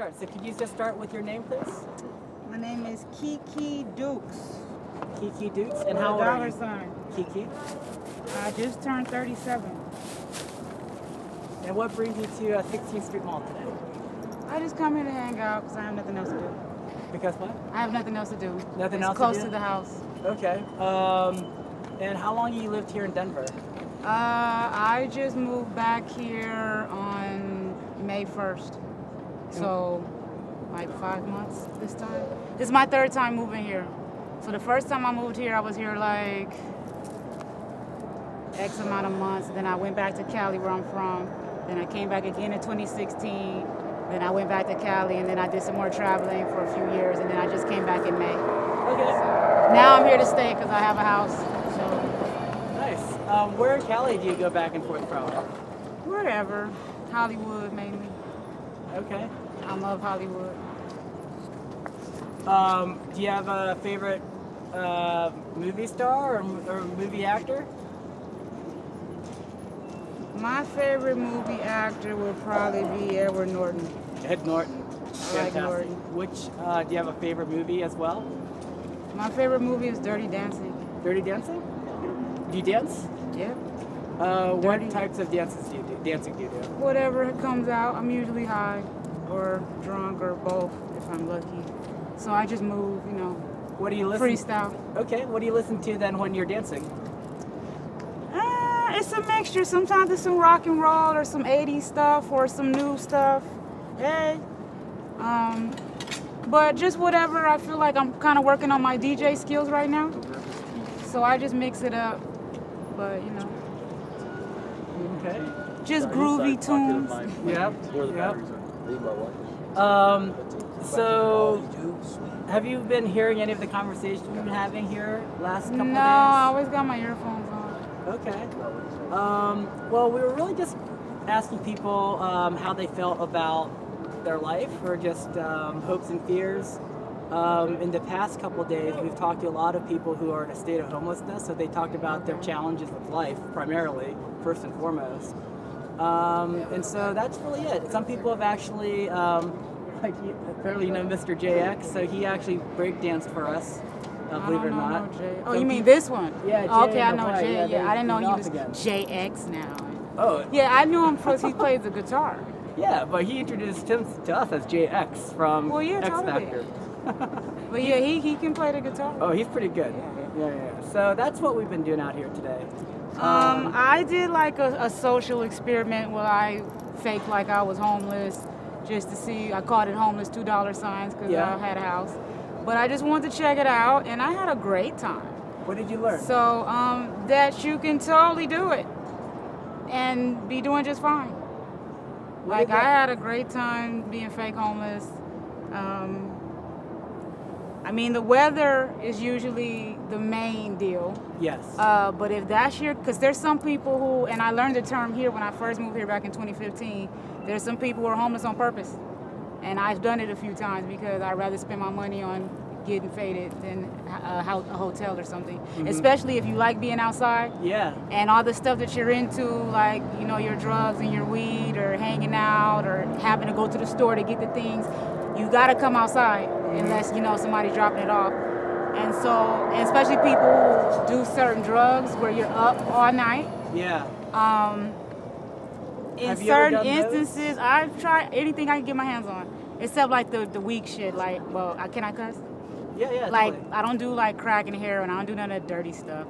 start. So could you just start with your name, please? My name is Kiki Dukes. Kiki Dukes. And how old are you? $. Kiki. I just turned 37. And what brings you to 16th Street Mall today? I just come here to hang out because I have nothing else to do. Because what? I have nothing else to do. Nothing it's else close to do? to the house. Okay. And how long have you lived here in Denver? I just moved back here on May 1st. So, like 5 months this time. This is my third time moving here. So the first time I moved here, I was here like X amount of months. Then I went back to Cali, where I'm from. Then I came back again in 2016. Then I went back to Cali, and then I did some more traveling for a few years, and then I just came back in May. Okay. So now I'm here to stay because I have a house. So Nice. Where in Cali do you go back and forth from? wherever, Hollywood mainly. Okay. I love Hollywood. Do you have a favorite movie star or movie actor? My favorite movie actor would probably be Edward Norton. Ed Norton. I like Norton. Which do you have a favorite movie as well? My favorite movie is Dirty Dancing. Dirty Dancing? Do you dance? Yeah. What Dirty. types of dancing do you do? Whatever comes out, I'm usually high or drunk or both if I'm lucky. So I just move, What do you listen? freestyle. Okay. What do you listen to then when you're dancing? It's a mixture. Sometimes it's some rock and roll or some 80s stuff or some new stuff. Hey. But just whatever. I feel like I'm kind of working on my DJ skills right now. So I just mix it up. But, Okay. just groovy tunes. Yep. So, have you been hearing any of the conversations we've been having here last couple No, of I days? always got my earphones on. Okay. Well, we were really just asking people how they felt about their life or just hopes and fears. In the past couple of days, we've talked to a lot of people who are in a state of homelessness, so they talked about their challenges with life, primarily, first and foremost. And so that's really it. Some people have actually, apparently Mr. JX, so he actually breakdanced for us. Believe it or not. No Jay. Oh, So you mean he- this one? Yeah, Oh, Jay okay, I in know the Jay. play. Yeah, I didn't know he's he off was again. JX now. Oh, Yeah, I knew him because he plays the guitar. yeah, but he introduced him to us as JX from Well, yeah, X totally. Factor. But yeah, he can play the guitar. Oh, he's pretty good. Yeah. So that's what we've been doing out here today. I did like a social experiment where I faked like I was homeless just to see. I called it homeless $2 signs because Yeah. I had a house. But I just wanted to check it out, and I had a great time. What did you learn? So that you can totally do it and be doing just fine. What Like did I that- had a great time being fake homeless. I mean, the weather is usually the main deal. Yes. But if that's because there's some people who, and I learned the term here when I first moved here back in 2015, there's some people who are homeless on purpose. And I've done it a few times because I'd rather spend my money on getting faded than a hotel or something. Especially if you like being outside Yeah. and all the stuff that you're into, like, your drugs and your weed or hanging out or having to go to the store to get the things, you gotta come outside unless, somebody's dropping it off. And so, and especially people who do certain drugs where you're up all night. Yeah. In Have you ever certain done those? instances, I've tried anything I can get my hands on, except like the weak shit. Like, well, can I cuss? Yeah. Like, Totally. I don't do like crack and heroin. I don't do none of that dirty stuff.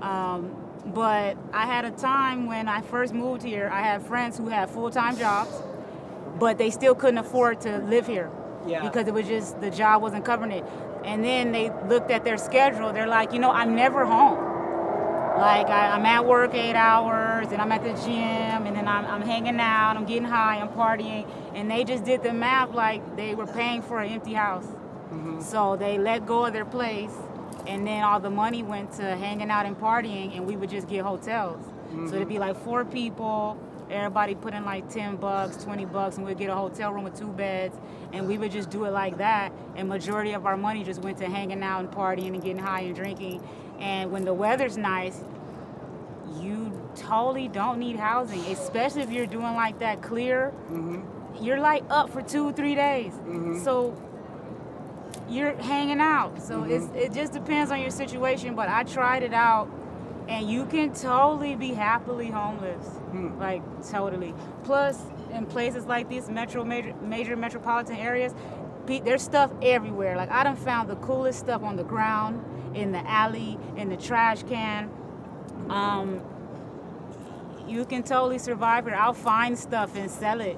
But I had a time when I first moved here, I had friends who had full-time jobs, but they still couldn't afford to live here. Yeah. Because it was just, the job wasn't covering it. And then they looked at their schedule. They're like, I'm never home. Like, I'm at work 8 hours, and I'm at the gym, and then I'm hanging out, I'm getting high, I'm partying. And they just did the math like they were paying for an empty house. So they let go of their place, and then all the money went to hanging out and partying, and we would just get hotels. So it'd be like 4 people, everybody put in like $10, $20, and we'd get a hotel room with 2 beds, and we would just do it like that. And majority of our money just went to hanging out and partying and getting high and drinking. And when the weather's nice, you totally don't need housing, especially if you're doing like that clear. you're like up for 2-3 days. So you're hanging out. So it just depends on your situation. But I tried it out, and you can totally be happily homeless, like totally. Plus, in places like these major metropolitan areas, there's stuff everywhere. Like I done found the coolest stuff on the ground, in the alley, in the trash can. You can totally survive here. I'll find stuff and sell it.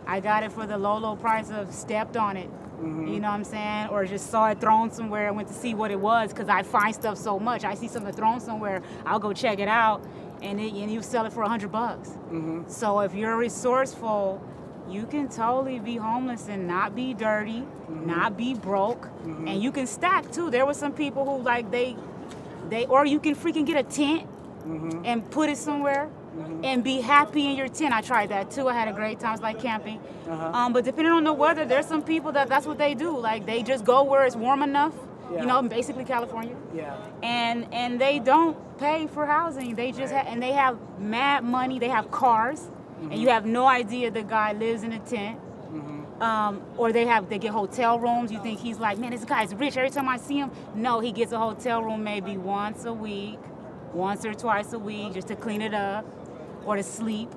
I got it for the low price of stepped on it. You know what I'm saying? Or just saw it thrown somewhere and went to see what it was, because I find stuff so much. I see something thrown somewhere, I'll go check it out, and you sell it for $100. So if you're resourceful, you can totally be homeless and not be dirty, not be broke, and you can stack too. There were some people who like they or you can freaking get a tent and put it somewhere and be happy in your tent. I tried that too. I had a great time. It's like camping. But depending on the weather, there's some people that's what they do. Like they just go where it's warm enough. You know, basically California. Yeah. And they don't pay for housing. They just and they have mad money. They have cars, and you have no idea the guy lives in a tent. Or they get hotel rooms. You think he's like, man, this guy's rich. Every time I see him, no, he gets a hotel room maybe once a week, once or twice a week, just to clean it up or to sleep.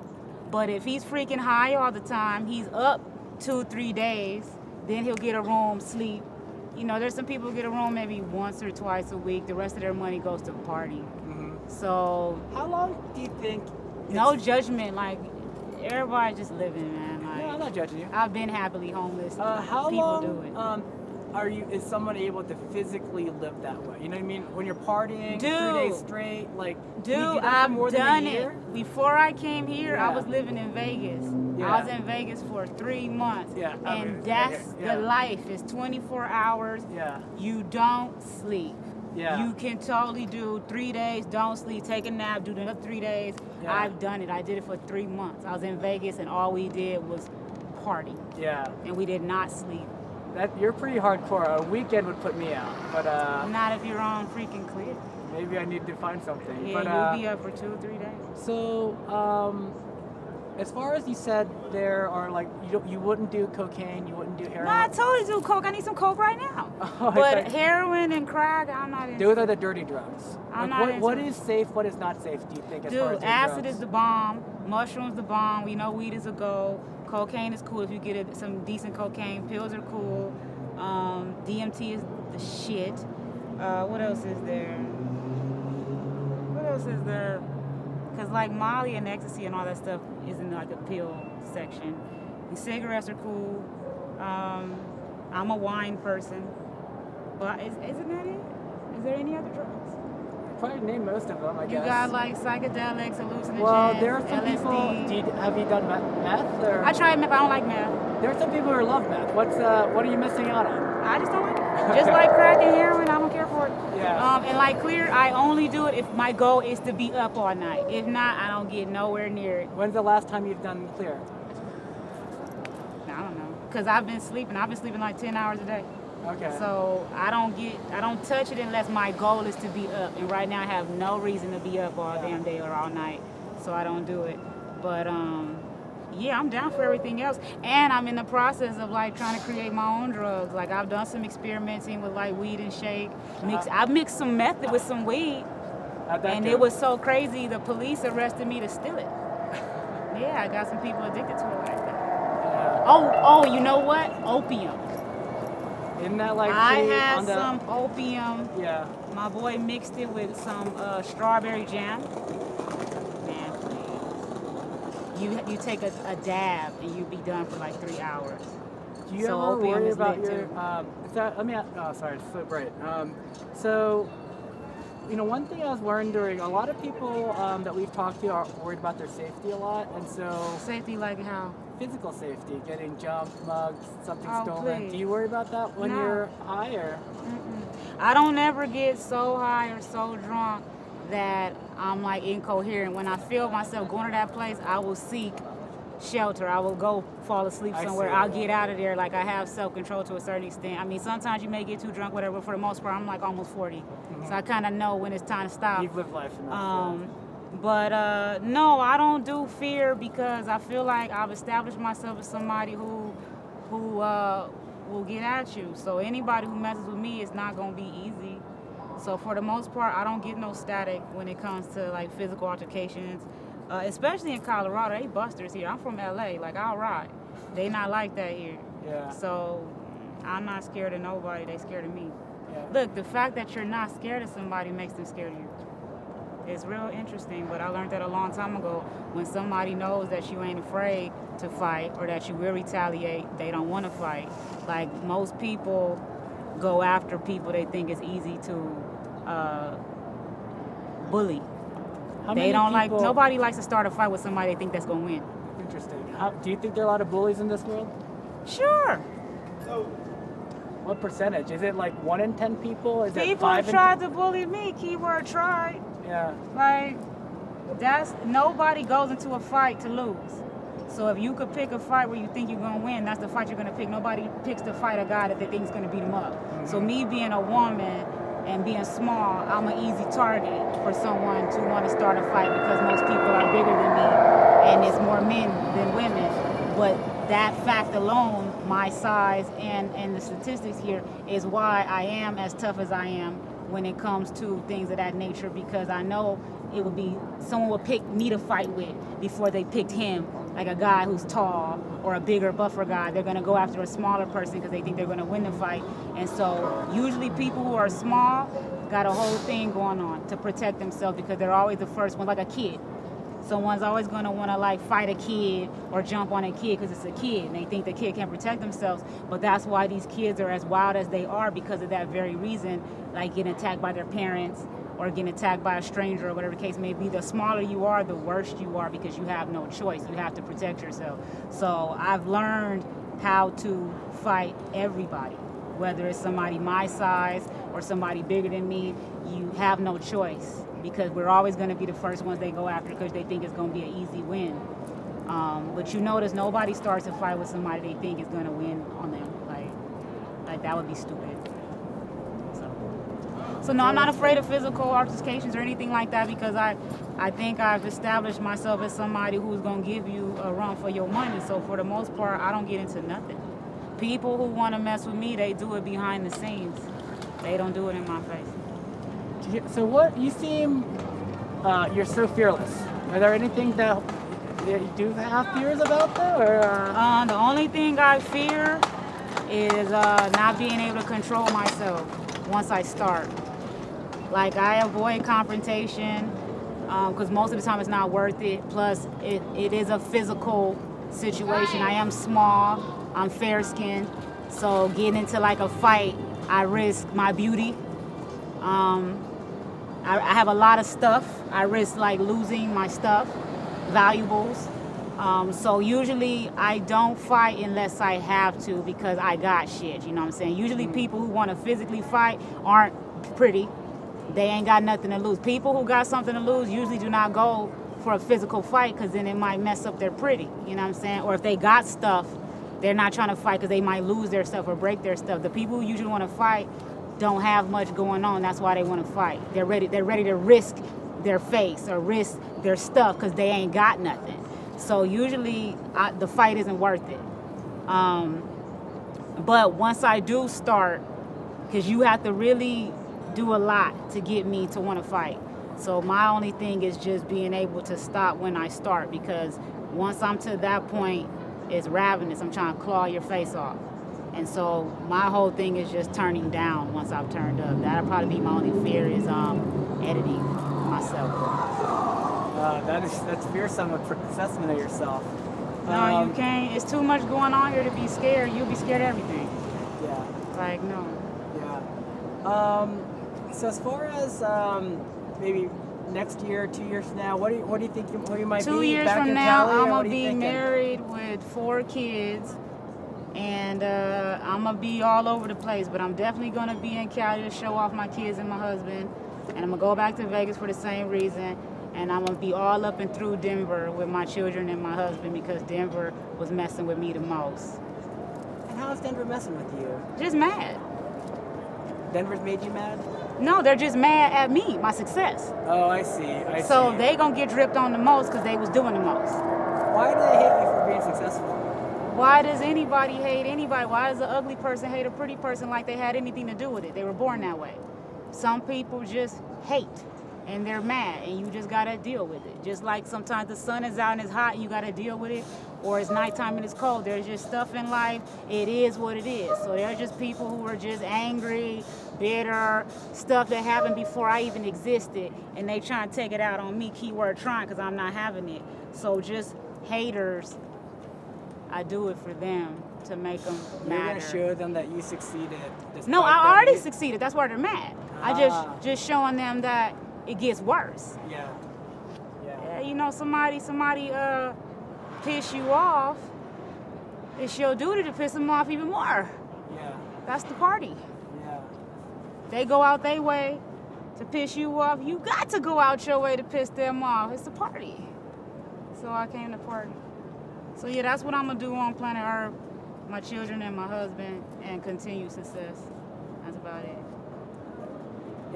But if he's freaking high all the time, he's up 2-3 days, then he'll get a room, sleep. You know, there's some people who get a room maybe once or twice a week. The rest of their money goes to party. So how long do you think? No judgment. Like everybody just living, man. Like, No, I'm not judging you. I've been happily homeless. How People long do it. is someone able to physically live that way? You know what I mean? When you're partying 3 days straight, like Dude, can you do that for I've more done than a year? it. Before I came here, I Yeah. was living in Vegas. Yeah. I was in Vegas for 3 months. Yeah, I mean, And that's yeah. the life. It's 24 hours. Yeah. You don't sleep. Yeah. You can totally do 3 days, don't sleep, take a nap, do another 3 days. Yeah. I've done it. I did it for 3 months. I was in Vegas and all we did was party. Yeah. And we did not sleep. You're pretty hardcore. A weekend would put me out, but Not if you're on freaking clear. maybe I need to find something. Yeah, but you'll be up for 2 or 3 days. so as far as you said, there are like you wouldn't do cocaine, you wouldn't do heroin. No, I totally do coke. I need some coke right now. Oh, But okay. heroin and crack, I'm not into. Those are the dirty drugs. I'm Like, not into what it. is safe? What is not safe? Do you think? As far as Dude, doing acid drugs? is the bomb. Mushrooms the bomb. We know weed is a go. Cocaine is cool if you get some decent cocaine. Pills are cool. DMT is the shit. What else is there? What else is there? Because like Molly and ecstasy and all that stuff is in like the pill section. And cigarettes are cool. I'm a wine person. But isn't that it? Is there any other drugs? Probably name most of them, I You guess. got like psychedelics, hallucinogens, Well, there are some LSD. people. Have you done meth? Or? I tried meth. I don't like meth. There are some people who love meth. What are you missing out on? I just don't like it. Just like crack and heroin, I don't care for it. Yeah. And like clear, I only do it if my goal is to be up all night. If not, I don't get nowhere near it. When's the last time you've done clear? I don't know. Because I've been sleeping. I've been sleeping like 10 hours a day. Okay. So I don't touch it unless my goal is to be up. And right now I have no reason to be up all damn day or all night. So I don't do it. But yeah, I'm down for everything else. And I'm in the process of like trying to create my own drugs. Like I've done some experimenting with like weed and shake. I've mixed some meth with some weed. How'd that And go? it was so crazy, the police arrested me to steal it. Yeah, I got some people addicted to it like that. Yeah. Oh, you know what? Opium. Isn't that like I the- had on the, some opium. Yeah. My boy mixed it with some strawberry jam. Man, please. You take a dab and you be done for like 3 hours. Do you So ever opium worry is about lit, your? too. Let me. Oh, sorry, it's so bright. So, you know, one thing I was wondering, a lot of people that we've talked to are worried about their safety a lot, and so Safety like how? physical safety, getting jumped, mugged, something Oh, stolen. please. Do you worry about that when No. you're high, or? I don't ever get so high or so drunk that I'm like incoherent. When I feel myself going to that place, I will seek shelter. I will go fall asleep I somewhere. see. I'll get out of there. Like I have self-control to a certain extent. I mean, sometimes you may get too drunk, whatever. But for the most part, I'm like almost 40, so I kind of know when it's time to stop. You've lived life enough. Um, But no, I don't do fear because I feel like I've established myself as somebody who will get at you. So anybody who messes with me is not gonna be easy. So for the most part, I don't get no static when it comes to like physical altercations, especially in Colorado. They busters here. I'm from LA. Like I'll ride. They not like that here. Yeah. So I'm not scared of nobody. They scared of me. Yeah. Look, the fact that you're not scared of somebody makes them scared of you. It's real interesting, but I learned that a long time ago. When somebody knows that you ain't afraid to fight or that you will retaliate, they don't want to fight. Like most people go after people they think is easy to bully. How They many don't like, people- nobody likes to start a fight with somebody they think that's gonna win. Interesting. Do you think there are a lot of bullies in this world? Sure. What percentage? Is it like 1 in 10 people? Is it People 5 in tried to bully me, keyword tried. Yeah. Like, nobody goes into a fight to lose. So if you could pick a fight where you think you're gonna win, that's the fight you're gonna pick. Nobody picks to fight a guy that they think is gonna beat him up. So me being a woman and being small, I'm an easy target for someone to want to start a fight because most people are bigger than me and it's more men than women. But that fact alone, my size and the statistics here is why I am as tough as I am when it comes to things of that nature, because I know it would be someone would pick me to fight with before they picked him, like a guy who's tall or a bigger, buffer guy. They're going to go after a smaller person because they think they're going to win the fight. And so usually people who are small got a whole thing going on to protect themselves because they're always the first one, like a kid. Someone's always going to want to like fight a kid or jump on a kid because it's a kid and they think the kid can protect themselves. But that's why these kids are as wild as they are, because of that very reason, like getting attacked by their parents or getting attacked by a stranger or whatever the case may be. The smaller you are, the worse you are because you have no choice. You have to protect yourself. So I've learned how to fight everybody, whether it's somebody my size or somebody bigger than me. You have no choice, because we're always going to be the first ones they go after because they think it's going to be an easy win. But you notice nobody starts a fight with somebody they think is going to win on them. Like that would be stupid. So no, I'm not afraid of physical altercations or anything like that, because I think I've established myself as somebody who's going to give you a run for your money. So for the most part, I don't get into nothing. People who want to mess with me, they do it behind the scenes. They don't do it in my face. So what you seem, you're so fearless. Are there anything that you do have fears about though, or? The only thing I fear is not being able to control myself once I start. Like I avoid confrontation because most of the time it's not worth it. Plus, it is a physical situation. I am small. I'm fair-skinned, so getting into like a fight, I risk my beauty. I have a lot of stuff. I risk like losing my stuff, valuables. So usually I don't fight unless I have to, because I got shit, you know what I'm saying? Usually people who want to physically fight aren't pretty. They ain't got nothing to lose. People who got something to lose usually do not go for a physical fight, because then it might mess up their pretty, you know what I'm saying? Or if they got stuff, they're not trying to fight because they might lose their stuff or break their stuff. The people who usually want to fight don't have much going on. That's why they want to fight. They're ready to risk their face or risk their stuff because they ain't got nothing. So usually the fight isn't worth it. But once I do start, because you have to really do a lot to get me to want to fight. So my only thing is just being able to stop when I start, because once I'm to that point, it's ravenous. I'm trying to claw your face off. And so my whole thing is just turning down once I've turned up. That'll probably be my only fear, is editing myself. That's fearsome assessment of yourself. No, you can't. It's too much going on here to be scared. You'll be scared of everything. Yeah. Like, no. Yeah. So as far as maybe next year, 2 years from now, what do you think you might be? 2 years back from in now, Cali, or I'm what going to are you be thinking? married with 4 kids. And I'm going to be all over the place. But I'm definitely going to be in Cali to show off my kids and my husband. And I'm going to go back to Vegas for the same reason. And I'm going to be all up and through Denver with my children and my husband, because Denver was messing with me the most. And how is Denver messing with you? Just mad. Denver's made you mad? No, they're just mad at me, my success. Oh, I see. So see. they gonna get dripped on the most because they was doing the most. Why do they hate you for being successful? Why does anybody hate anybody? Why does an ugly person hate a pretty person like they had anything to do with it? They were born that way. Some people just hate and they're mad and you just gotta deal with it. Just like sometimes the sun is out and it's hot and you gotta deal with it, or it's nighttime and it's cold. There's just stuff in life, it is what it is. So there's just people who are just angry, bitter, stuff that happened before I even existed, and they trying to take it out on me, keyword trying, because I'm not having it. So just haters, I do it for them to make them You're matter. gonna show them that you succeeded. No, despite I that already you- succeeded. That's why they're mad. I Ah. just showing them that it gets worse. Yeah. Yeah. Yeah, you know, somebody piss you off, it's your duty to piss them off even more. Yeah. That's the party. Yeah. They go out their way to piss you off. You got to go out your way to piss them off. It's a party. So I came to party. So yeah, that's what I'm gonna do on planet Earth. My children and my husband, and continue success. That's about it.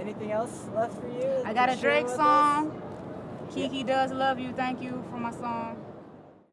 Anything else left for you? I got to a share Drake with us? song. Kiki Does Love You. Thank you for my song.